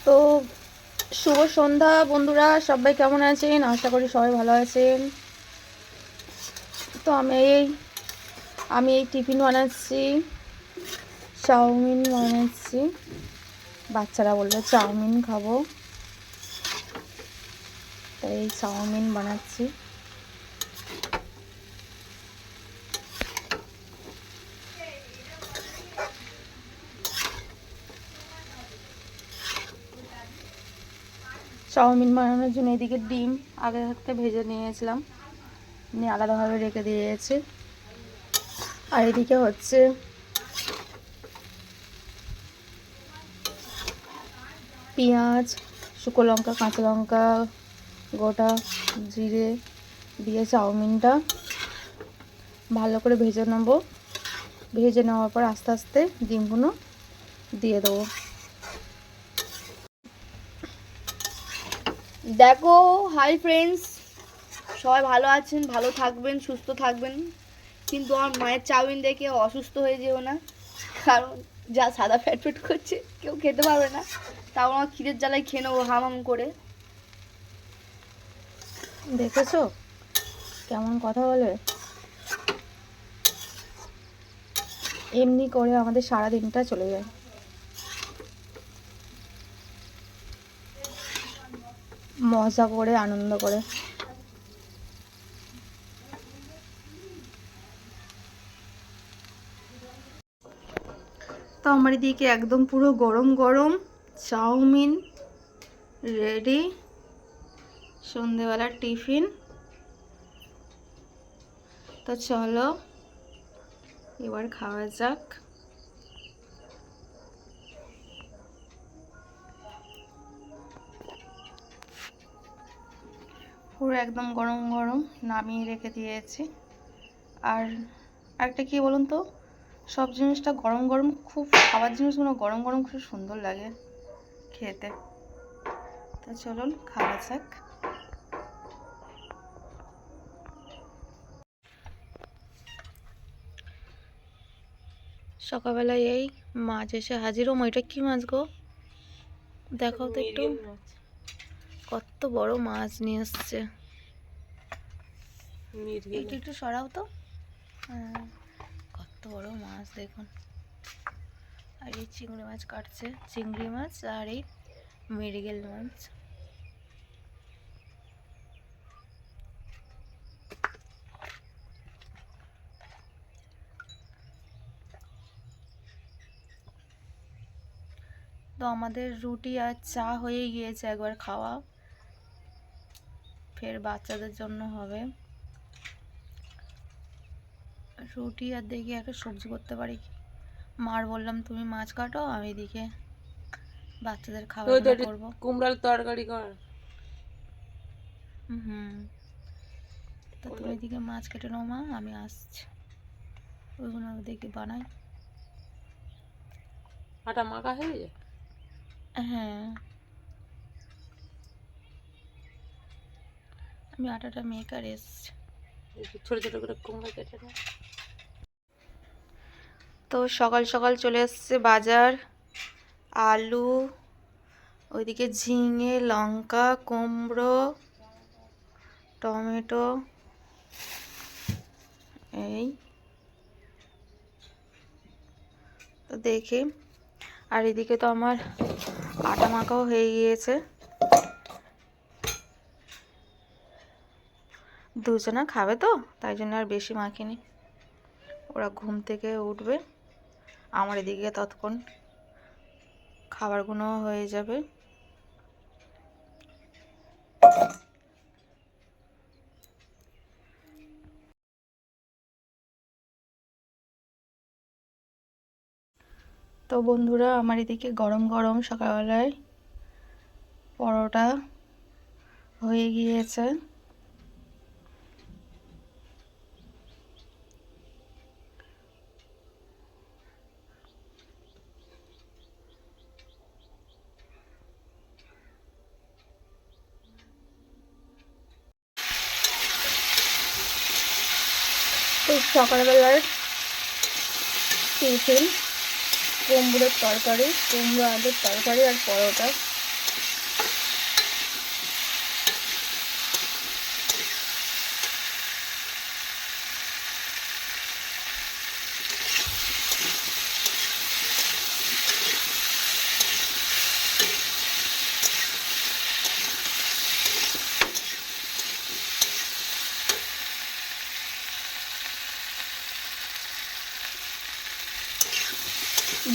তো শুভ সন্ধ্যা বন্ধুরা, সবাই কেমন আছেন? আশা করি সবাই ভালো আছেন। তো আমি এই টিফিন বানাচ্ছি, চাউমিন বানাচ্ছি। বাচ্চারা বললো চাউমিন খাবো, তাই এই চাউমিন বানাচ্ছি। চাউমিন বানানোর জন্য এদিকে ডিম আগে থাকতে ভেজে নিয়েছিলাম, নিয়ে আলাদাভাবে রেখে দিয়েছি। আর এদিকে হচ্ছে পেঁয়াজ, শুকনো লঙ্কা, কাঁচা লঙ্কা, গোটা জিরে দিয়ে চাউমিনটা ভালো করে ভেজে নেবো। ভেজে নেওয়ার পর আস্তে আস্তে ডিমগুলো দিয়ে দেবো। দেখো, হাই ফ্রেন্ডস, সবাই ভালো আছেন, ভালো থাকবেন, সুস্থ থাকবেন। কিন্তু আমার মায়ের চাউমিন দেখে অসুস্থ হয়ে যেও না, কারণ যা সাদা ফ্যাট ফ্যাট করছে কেউ খেতে পারবে না। তাও আমার খিদের জ্বালায় খেয়ে নেবো হাম করে। দেখেছো কেমন কথা বলে? এমনি করে আমাদের সারা দিনটা চলে যায়। মজা করে, আনন্দ করে। তো আমার এদিকে একদম পুরো গরম গরম চাউমিন রেডি, সন্ধেবেলার টিফিন। তো চলো এবার খাওয়া যাক। পুরো একদম গরম গরম নামিয়ে রেখে দিয়েছি। আর একটা কি বলুন তো, সব জিনিসটা গরম গরম, খুব খাবার জিনিসগুলো গরম গরম খুব সুন্দর লাগে খেতে। তো চলুন খাওয়া যাক। সকালবেলায় এই মাছ এসে হাজির। ও এটা কি মাছ গো? দেখাও তো একটু, কত বড় মাছ নিয়ে এসছে। একটু একটু সরাও তো। হ্যাঁ, কত বড় মাছ দেখুন। আর এই চিংড়ি মাছ কাটছে, চিংড়ি মাছ আর এই মৃগেল মাছ। তো আমাদের রুটি আর চা হয়ে গিয়েছে একবার খাওয়া, ফের বাচ্চাদের জন্য হবে রুটি। আর দেখি একটা সবজি করতে পারি কি। মার বললাম তুমি মাছ কাটো, আমি এদিকে বাচ্চাদের খাবার করবো। কুমড়ার তরকারি কর। তো তুমি এদিকে মাছ কেটে নাও মা, আমি আসছি। ওইগুলো দেখি বানাই। আটা মাখা হয়ে যায়। হ্যাঁ, আমি আটাটা মেকার এসছি। ছোট ছোট করে কুমড়া কেটে নাও। তো সকাল সকাল চলে এসছে বাজার। আলু, ওইদিকে ঝিঙে, লঙ্কা, কুমড়ো, টমেটো, এই তো দেখি। আর এদিকে তো আমার আটা মাখাও হয়ে গিয়েছে। দুজনা খাবে তো, তাই জন্য আর বেশি মাখিনি। ওরা ঘুম থেকে উঠবে, আমার এদিকে ততক্ষণ খাবারগুলো হয়ে যাবে। তো বন্ধুরা, আমার এদিকে গরম গরম সকালবেলায় পরোটা হয়ে গিয়েছে। তো সকালবেলার টিফিন কুমড়োর তরকারি, কুমড়ো আলুর তরকারি আর পরোটা।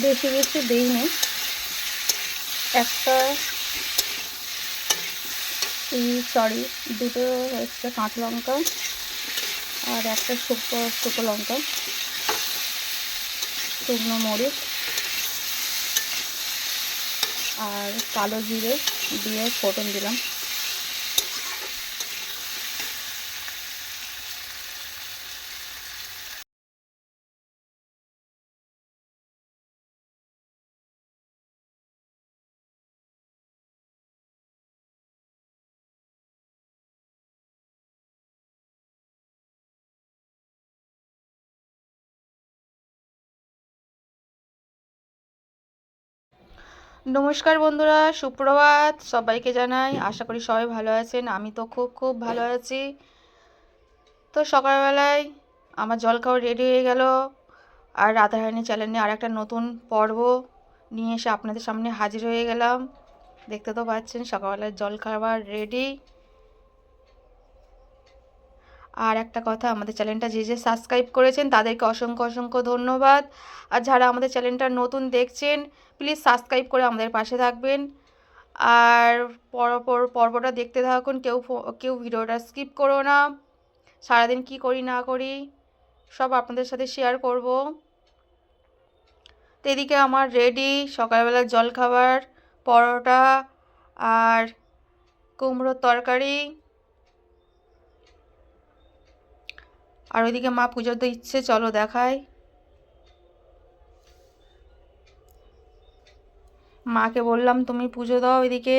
বেশি বেশি দিইনি, একটা দুটো হচ্ছে কাঁচা লঙ্কা আর একটা শুকনো লঙ্কা, শুকনো মরিচ আর কালো জিরে দিয়ে ফোড়ন দিলাম। নমস্কার বন্ধুরা, সুপ্রভাত সবাইকে জানাই। আশা করি সবাই ভালো আছেন। আমি তো খুব খুব ভালো আছি। তো সকালবেলায় আমার জলখাবার রেডি হয়ে গেল, আর রাধারানী চ্যানেলে আর একটা নতুন পর্ব নিয়ে এসে আপনাদের সামনে হাজির হয়ে গেলাম। দেখতে তো পাচ্ছেন সকালবেলার জলখাবার রেডি। আর একটা কথা, আমাদের চ্যানেলটা যে যে সাবস্ক্রাইব করেছেন তাদেরকে অসংখ্য অসংখ্য ধন্যবাদ। আর যারা আমাদের চ্যানেলটা নতুন দেখছেন প্লিজ সাবস্ক্রাইব করে আমাদের পাশে থাকবেন। আর পর্বটা দেখতে থাকুন, কেউ ভিডিওটা স্কিপ করো না। সারাদিন কি করি না করি সব আপনাদের সাথে শেয়ার করব। তো এদিকে আমার রেডি সকালবেলার জলখাবার, পরোটা আর কুমড়োর তরকারি। আর ওইদিকে মা পুজো দিচ্ছে, চলো দেখাই। মাকে বললাম তুমি পুজো দাও, এদিকে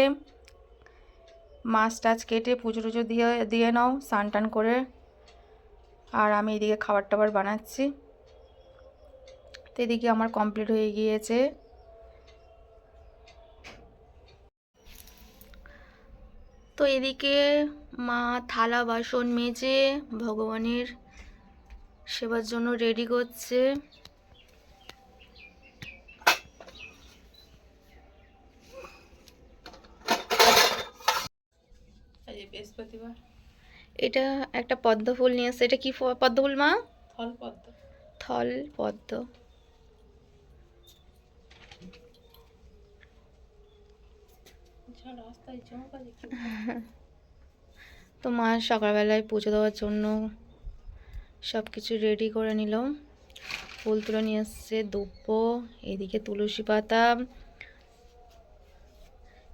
মাছ টাছ কেটে পুজো টুজো দিয়ে নাও স্নান টান করে। আর আমি এদিকে খাবার টাবার বানাচ্ছি। তো এদিকে আমার কমপ্লিট হয়ে গিয়েছে। তো এদিকে মা থালা বাসন মেজে ভগবানের সেবার জন্য রেডি করছে। বৃহস্পতিবার এটা একটা পদ্ম ফুল নিয়ে এসছে। এটা কি পদ্ম ফুল মা? থল পদ্ম। থল পদ্ম। তো মা সকালবেলায় পুজো দেওয়ার জন্য সব কিছু রেডি করে নিল। ফুল তুলে নিয়ে এসছে, দুব্ব, এদিকে তুলসী পাতা,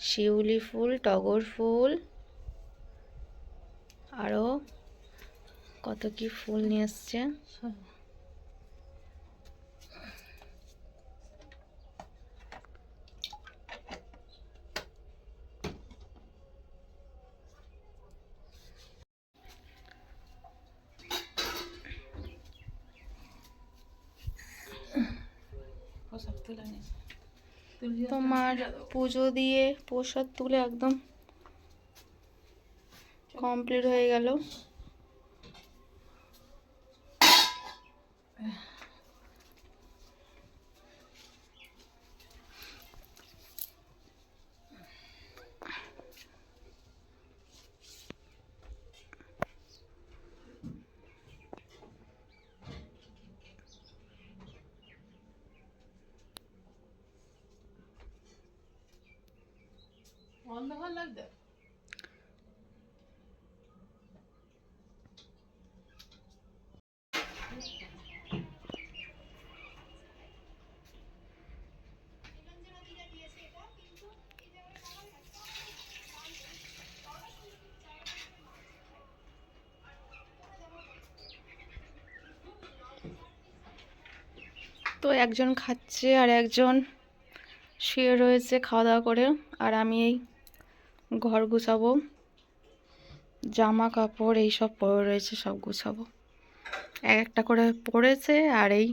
শিউলি ফুল, টগর ফুল, আরও কত কি ফুল নিয়ে এসছে। তোমার পুজো দিয়ে প্রসাদ তুলে একদম কমপ্লিট হয়ে গেল। অন্ধকার লাগবে। তো একজন খাচ্ছে আর একজন শুয়ে রয়েছে খাওয়া দাওয়া করে। আর আমি এই ঘর গুছাবো, জামা কাপড় এইসব পরে রয়েছে সব গুছাবো। এক একটা করে পড়েছে আর এই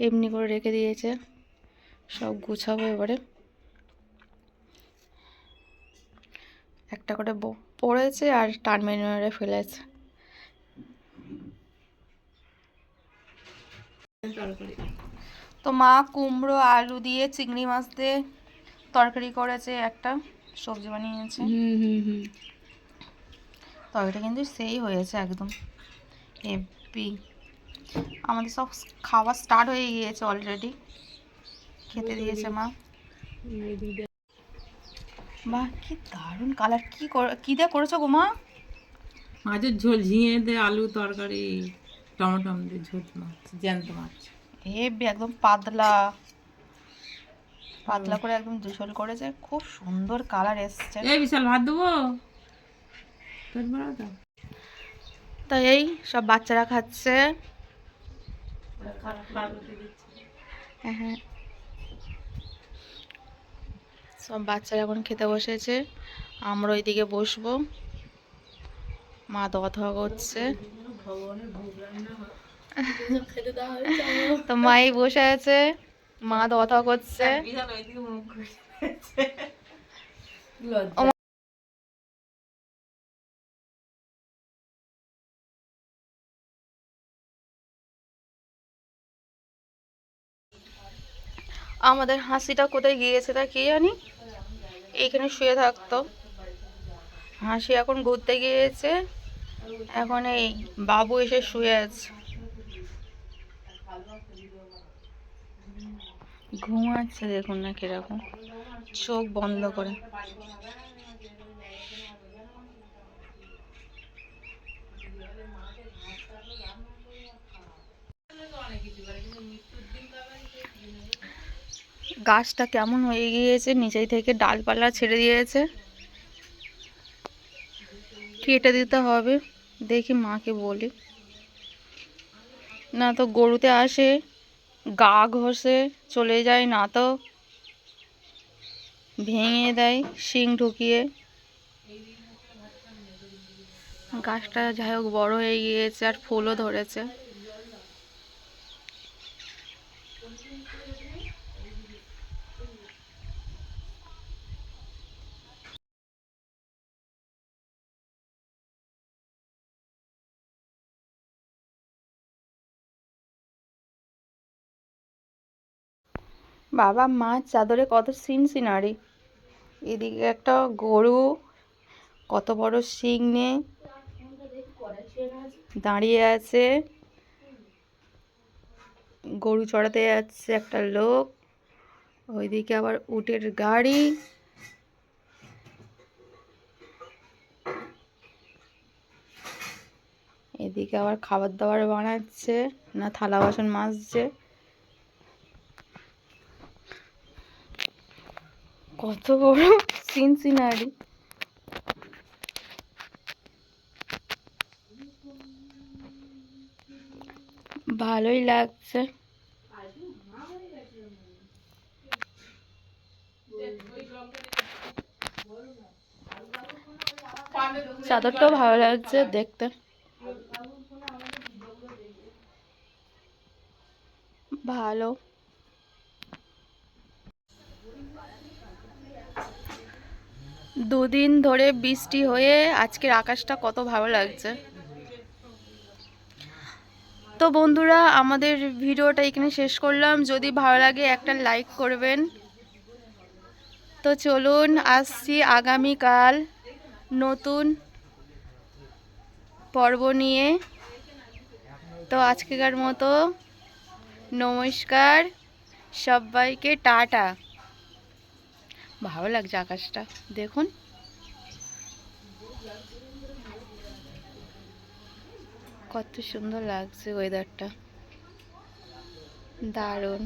এমনি করে রেখে দিয়েছে, সব গুছাবো এবারে। একটা করে পড়েছে আর টান মেরে মেরে ফেলেছে। তো মা কুমড়ো আলু দিয়ে চিংড়ি মাছ দিয়ে তরকারি করেছে, একটা সবজি বানিয়েছে। তরকারিটা কিন্তু সেই হয়েছে একদম হেভি। আমাদের সব খাওয়া স্টার্ট হয়ে গিয়েছে অলরেডি। খেতে দিয়েছে মা। মা কি দারুণ কালার, কি দিয়ে করেছো গো মা? মাছের ঝোল, ঝিঙে দিয়ে আলু তরকারি, টমেটো দিয়ে ঝোল মাছ, জ্যান্ত মাছ। হেবি একদম পাতলা পাতলা করে একদম ঝোল করেছে, খুব সুন্দর কালার এসছে। এই বিশাল ভাত দেবো, পেট ভরা তো। তো এই সব বাচ্চারা খাচ্ছে। হ্যাঁ হ্যাঁ, সব বাচ্চারা এখন খেতে বসেছে, আমরা ওইদিকে বসবো। মা ধোয়া ধোয়া করছে, তো মাই বসে আছে, মা ধোয়া ধোয়া করছে। আমাদের হাসিটা কোথায় গিয়েছে তা কে জানি, এইখানে শুয়ে থাকতো। হাসি এখন ঘুরতে গিয়েছে, এখন এই বাবু এসে শুয়ে আছে, ঘুমাচ্ছে। দেখুন না কিরকম চোখ বন্ধ করে। গাছটা কেমন হয়ে গিয়েছে, নিচে থেকে ডালপালা ছেড়ে দিয়েছে, কেটে দিতে হবে। দেখি মাকে বলি, না তো গরুতে আসে গা ঘষে চলে যায়, না তো ভেঙে দেয় শিং ঢুকিয়ে। গাছটা যাই হোক বড় হয়ে গিয়েছে আর ফুলও ধরেছে। বাবা মাছ চাদরে কত সিনারি, এদিকে একটা গরু কত বড় শিং নিয়ে দাঁড়িয়ে আছে, গরু চড়াতে যাচ্ছে একটা লোক, ওইদিকে আবার উটের গাড়ি, এদিকে আবার খাবার দাবার বানাচ্ছে, না থালা বাসন মাজছে। কত বড় সিনারি, ভালোই লাগছে। চাদরটাও ভালো লাগছে দেখতে, ভালো। দুদিন ধরে বৃষ্টি হয়ে আজকের আকাশটা কত ভালো লাগছে। তো বন্ধুরা, আমাদের ভিডিওটা এখানে শেষ করলাম। যদি ভালো লাগে একটা লাইক করবেন। তো চলুন, আসছি আগামীকাল নতুন পর্ব নিয়ে। তো আজকেকার মতো নমস্কার, সবাইকে টাটা। ভালো লাগছে আকাশটা, দেখুন কত সুন্দর লাগছে, ওয়েদারটা দারুণ।